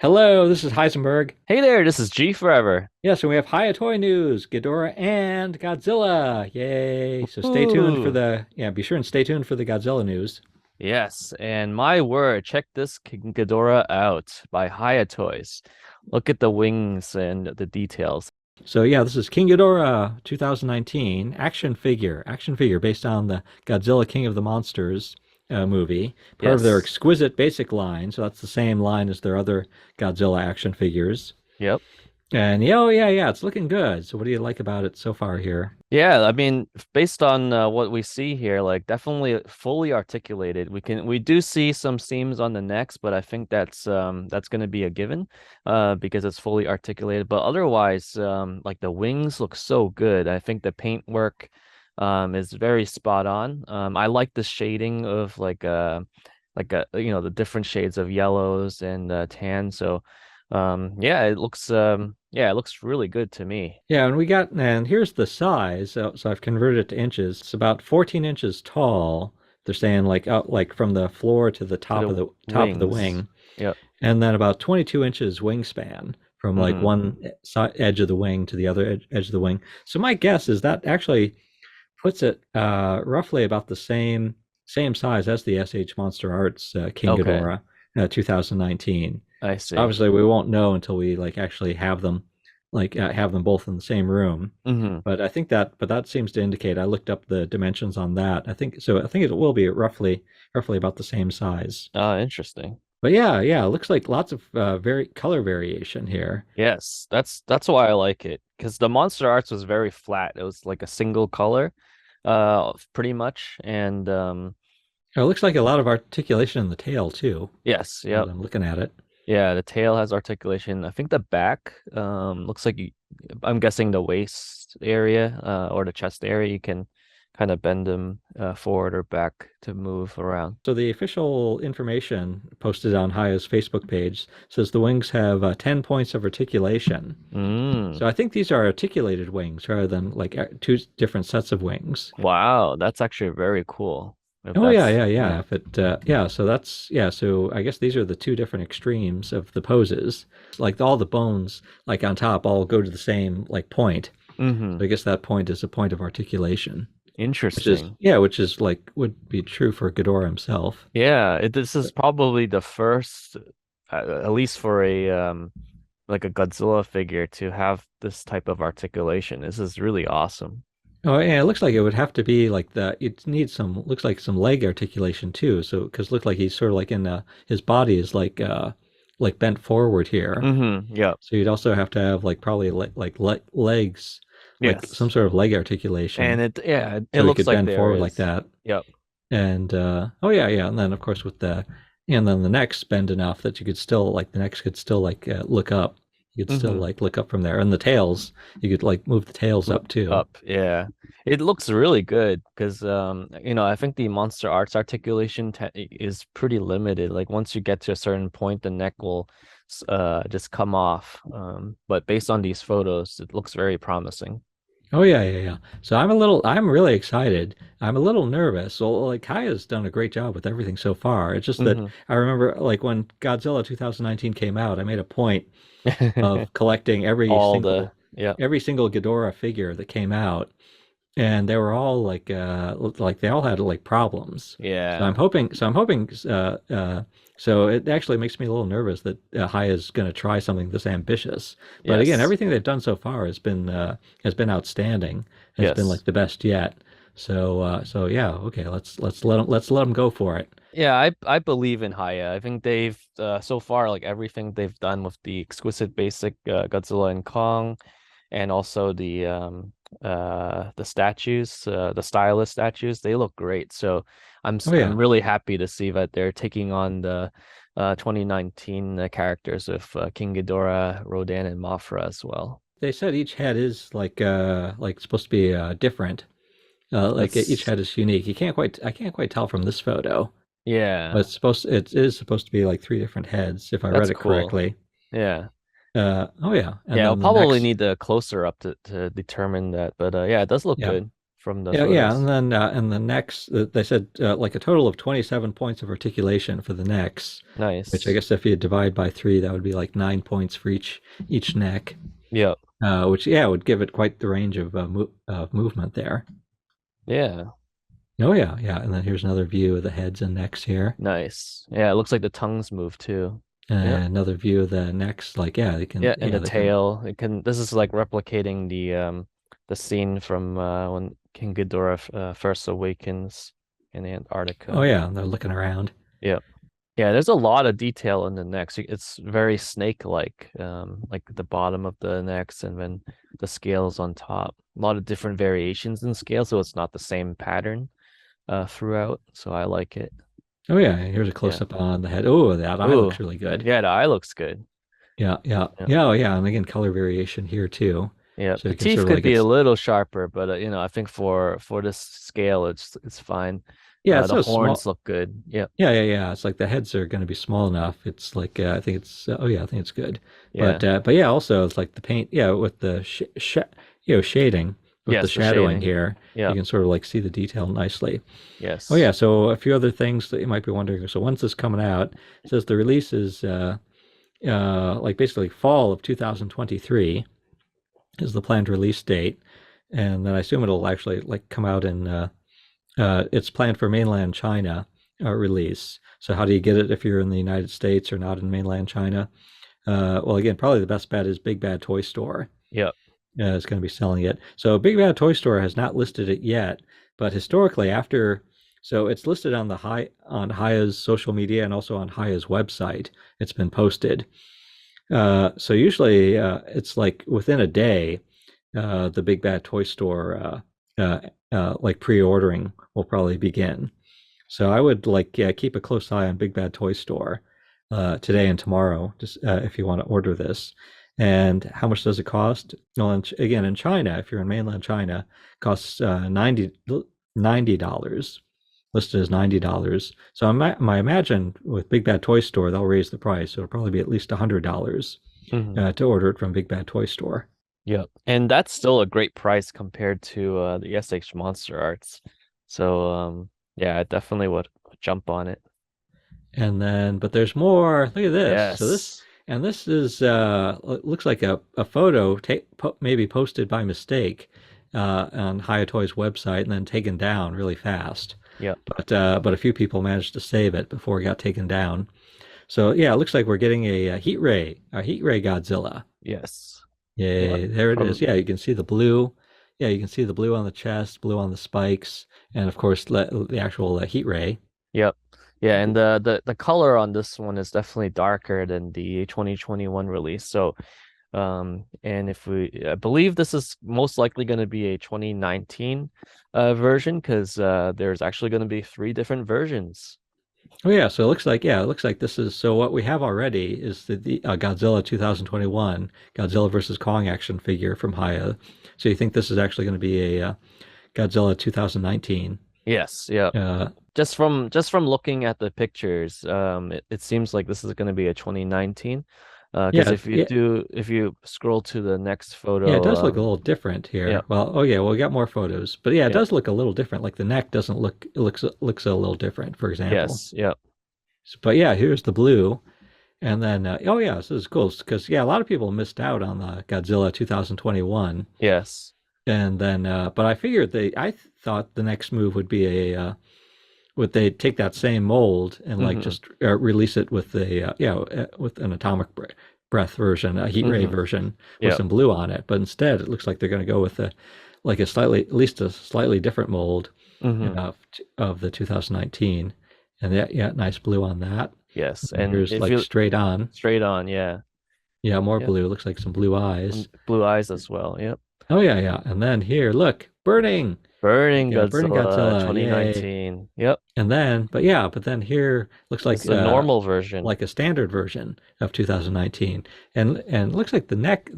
Hello, this is Heisenberg. Hey there, this is G Forever. Yes, and we have Hiya Toy news, Ghidorah and Godzilla. Yay. So stay tuned for Ooh, be sure and stay tuned for the Godzilla news. yes, and my word, check this King Ghidorah out by Hiya Toys. Look at the wings and the details. So yeah, this is King Ghidorah 2019 action figure based on the Godzilla King of the Monsters movie, part of their Yes. Exquisite Basic line. So that's the same line as their other Godzilla action figures. Yep. And yeah, oh yeah, it's looking good. So what do you like about it so far here? Yeah, I mean, based on what we see here, like definitely fully articulated. We do see some seams on the necks, but I think that's going to be a given because it's fully articulated. But otherwise, like the wings look so good. I think the paint work is very spot on. I like the shading of the different shades of yellows and tan. So yeah, it looks really good to me. Yeah, and here's the size. So I've converted it to inches. It's about 14 inches tall. They're saying like out like from the floor to the To top of the the top of the wings. wing, Yep. and then about 22 inches wingspan from like Hmm. one edge of the wing to the other edge of the wing. So my guess is that actually puts it roughly about the same size as the SH MonsterArts King Okay, Ghidorah 2019. I So see. obviously we won't know until we like actually have them both in the same room. Hmm. But that seems to indicate I looked up the dimensions on that. I think it will be roughly about the same size. Interesting. But yeah, it looks like lots of very color variation here. Yes, that's why I like it because the Monster Arts was very flat. It was like a single color, pretty much. And It looks like a lot of articulation in the tail too, yes, as yep. I'm looking at it. Yeah, the tail has articulation. I think the back looks like I'm guessing the waist area or the chest area you can kind of bend them forward or back to move around. So the official information posted on Haya's Facebook page says the wings have 10 points of articulation. Mm. So I think these are articulated wings rather than like two different sets of wings. Wow, that's actually very cool. If Oh that's yeah. yeah. If it yeah, so that's yeah. So I guess these are the two different extremes of the poses. Like all the bones, like on top, all go to the same like point. Hmm. So I guess that point is a point of articulation, Interesting. which is like would be true for Ghidorah himself. Yeah, this is probably the first, at least for a like a Godzilla figure to have this type of articulation. This is really awesome. Oh yeah, it looks like it would have to be like the it needs some looks like some leg articulation too. So because it looks like he's sort of like in his body is like bent forward here. Yeah. So you'd also have to have like probably legs, like some Yes. sort of leg And articulation, it so he looks could like bend there forward like is. that. Yep. And oh yeah, and then of course and then the necks bend enough that you could still like the necks could still like look up. You could still Hmm. like look up from there, and the tails you could like move the tails Move up too. up. Yeah. It looks really good because I think the Monster Arts articulation is pretty limited. Like once you get to a certain point, the neck will just come off. But based on these photos, it looks very promising. Oh yeah. So I'm really excited. I'm a little nervous. So like Kaya's done a great job with everything so far. It's just that Hmm. I remember like when Godzilla 2019 came out, I made a point of collecting All the yeah. every single Ghidorah figure that came out, and they were all like they all had like problems. Yeah. So I'm hoping so it actually makes me a little nervous that Haya's going to try something this ambitious. But again, Yes. everything they've done so far has been outstanding. Has been Yes. like the best yet. So yeah, okay, let's let them go for it. Yeah, I believe in Hiya. I think they've so far like everything they've done with the exquisite basic Godzilla and Kong and also the statues, the stylus statues, they look great. So Oh I'm yeah. really happy to see that they're taking on the 2019 characters of King Ghidorah, Rodan, and Mothra as well. They said each head is like supposed to be different. Like each That's head is unique. You can't quite I can't quite tell from this photo. But yeah, it is supposed to be like three different heads, if I read that's it cool. correctly. Yeah. Oh yeah, and Yeah, I'll then the probably next, need the closer up to determine that, but yeah, it does look yeah, good from the Yeah, yeah, photos. and the necks, they said like a total of 27 points of articulation for the necks, which I Nice. guess if you divide by three, that would be like 9 points for each neck, Yeah. which yeah would give it quite the range of movement there. Yeah. Oh yeah, yeah, and then here's another view of the heads and necks here, Nice. Yeah, it looks like the tongues move too. and Yep. another view of the necks. Like Yeah, and yeah the they can. tail. It can this is like replicating the scene from when King Ghidorah first awakens in Oh Antarctica. yeah, they're looking around. Yeah. Yeah, there's a lot of detail in the necks. It's very snake-like, like the bottom of the necks and then the scales on top. A lot of different variations in scale, so it's not the same pattern throughout. So I like it. Oh yeah, here's a Yeah. close up on the head. Oh, that eye Ooh, looks really good. yeah, the eye looks good. Yeah, yeah, Yeah. yeah, oh, yeah, and again color variation here too. Yeah, So the you can teeth sort of could like be a it's little sharper, but I think for this scale, it's fine. yeah, it's The so horns small. look good. Yeah, Yeah, yeah, yeah. It's like the heads are going to be small enough. It's like I think it's oh yeah, I think it's good. yeah, But yeah, also it's like the paint. Yeah, with the shading with the yes, the shadowing shading. here, Yeah, you can sort of like see the detail nicely. Oh yeah, yes. so a few other things that you might be wondering. So when's this coming out? It says the release is like basically fall of 2023 is the planned release date, and then I assume it'll actually like come out in it's planned for mainland China release. So how do you get it if you're in the United States or not in mainland China? Well, again, probably the best bet is Big Bad Toy Store. Yeah, Is going to be selling it. So Big Bad Toy Store has not listed it yet, but historically, so it's listed on on Hiya's social media and also on Hiya's website. It's been posted. So usually it's like within a day, the Big Bad Toy Store like pre-ordering will probably begin. So I would like keep a close eye on Big Bad Toy Store today and tomorrow, just if you want to order this. And how much does it cost? Well, again, in China, if you're in mainland China, it costs $90, listed as $90. So I imagine with Big Bad Toy Store, they'll raise the price. So it'll probably be at least $100 hmm to order it from Big Bad Toy Store. yeah, and that's still a great price compared to the SH Monster Arts. So yeah, I definitely would jump on it. And then, but there's more. Look at this. Yes. This is looks like a photo maybe posted by mistake on Hiya Toys website and then taken down really fast. Yeah. But a few people managed to save it before it got taken down. So yeah, it looks like we're getting a heat ray Godzilla. Yes. Yeah. Yay, there it is. From Yeah, you can see the blue. Yeah, you can see the blue on the chest, blue on the spikes, and of course the actual heat ray. Yep. Yeah, and the color on this one is definitely darker than the 2021 release. So, and if I believe this is most likely going to be a 2019 version because there's actually going to be three different versions. Oh yeah, so it looks like this is so what we have already is the Godzilla 2021 Godzilla versus Kong action figure from Hiya. So you think this is actually going to be a Godzilla 2019? Yes, yeah. Uh, Just from looking at the pictures, it seems like this is going to be a 2019. Because yeah, yeah, if you scroll to the next yeah, it photo, does look a little different yeah, here. Well, oh yeah, well we got more photos, but yeah, it yeah, does look a little different. Like the neck doesn't look it looks a little different, for example. yes, yeah, But yeah, here's the blue, and then oh yeah, this is cool because yeah, a lot of people missed out on the Godzilla 2021. yes. And then, but I figured I thought the next move would be would they take that same mold and like Mm-hmm. just release it with with an atomic breath version, a heat ray Mm-hmm. version with Yeah. some blue on it. But instead, it looks like they're going to go with like at least a slightly different mold Mm-hmm. of the 2019. And yeah, nice blue on that. Yes. And And here's if like you straight on. straight on, yeah. Yeah, more Yep. blue. Looks like some blue And eyes. blue eyes as well. Yep. Oh yeah, yeah. And then here, look, burning. Burning Yeah, Burning Godzilla Godzilla, yay. 2019. Yep. And then, but then here looks This is a normal version. like a standard version of 2019, and it looks like the neck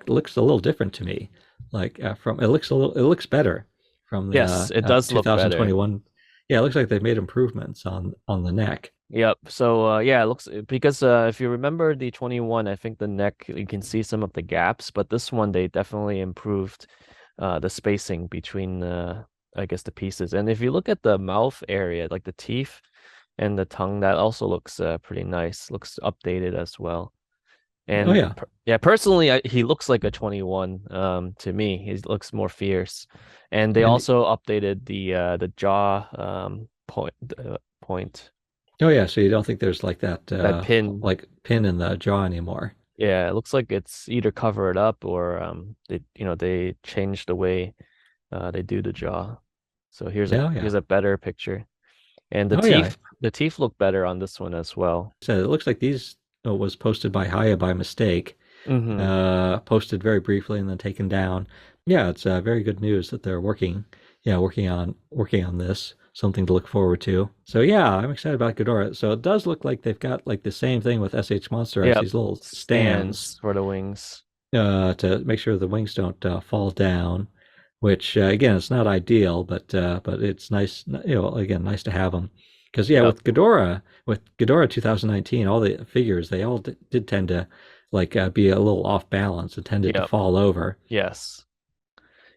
looks a little different to me. Like from it looks better from the Yes, it does look better. 2021. Yeah, it looks like they've made improvements on the neck. Yep. So yeah, it looks because if you remember the 21, I think the neck you can see some of the gaps, but this one they definitely improved the spacing between I guess the pieces. And if you look at the mouth area, like the teeth and the tongue, that also looks pretty nice. Looks updated as well. Oh And yeah, yeah, personally, he looks like a 21 to me. He looks more fierce. And they and also updated the jaw point, oh yeah. So you don't think there's like that that pin. like pin in the jaw anymore? Yeah, it looks like it's either covered up or they changed the way they do the jaw. So Yeah, oh, yeah. here's a better picture. And Oh yeah. the teeth look better on this one as well. So it looks like these was posted by Hiya by mistake. Hmm. Posted very briefly and then taken down. Yeah, it's very good news that they're working, yeah, working on this. Something to look forward to. So yeah, I'm excited about Ghidorah. So it does look like they've got like the same thing with SH MonsterArts, Yep, these little stands stands for the wings. to make sure the wings don't fall down. Which again, it's not ideal, but it's nice. You know, again, nice to have them. Because yeah, Yep, with Ghidorah 2019, all the figures they all did tend to like be a little off balance. It tended to yep, fall over. yes.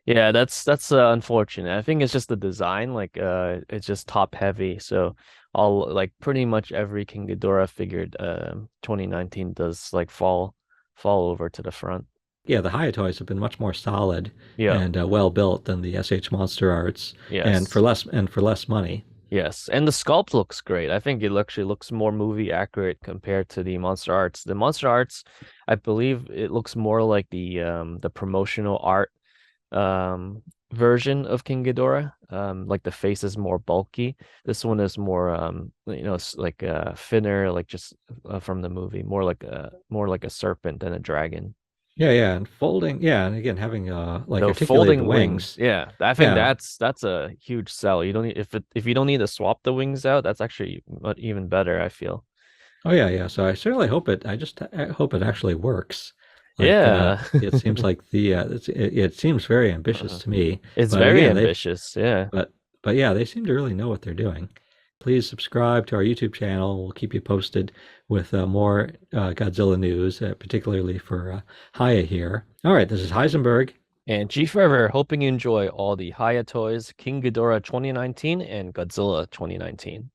Yeah, that's unfortunate. I think it's just the design, like it's just top heavy. So all like pretty much every King Ghidorah figured 2019 does like fall over to the front. Yeah, the Hiya Toys have been much more solid Yeah, and well built than the SH Monster Arts, yes. and for less money. Yes, and the sculpt looks great. I think it actually looks more movie accurate compared to the Monster Arts. The Monster Arts, I believe it looks more like the promotional art version of King Ghidorah. Like the face is more bulky. This one is more it's like thinner, like just from the movie, more like a serpent than a dragon. Yeah, yeah, and folding, yeah, and again having like The articulated folding wings, wings. yeah, I think Yeah. that's a huge sell. You don't need if you don't need to swap the wings out, that's actually even better, I feel. Oh yeah, yeah. So I certainly hope it. I hope it actually works. Like Yeah. it seems like it seems very ambitious Uh, to me. it's But very again, ambitious. Yeah. but but yeah, they seem to really know what they're doing. Please subscribe to our YouTube channel. We'll keep you posted with more Godzilla news, particularly for Hiya here. All right, this is Heisenberg. And G Forever, hoping you enjoy all the Hiya Toys, King Ghidorah 2019 and Godzilla 2019.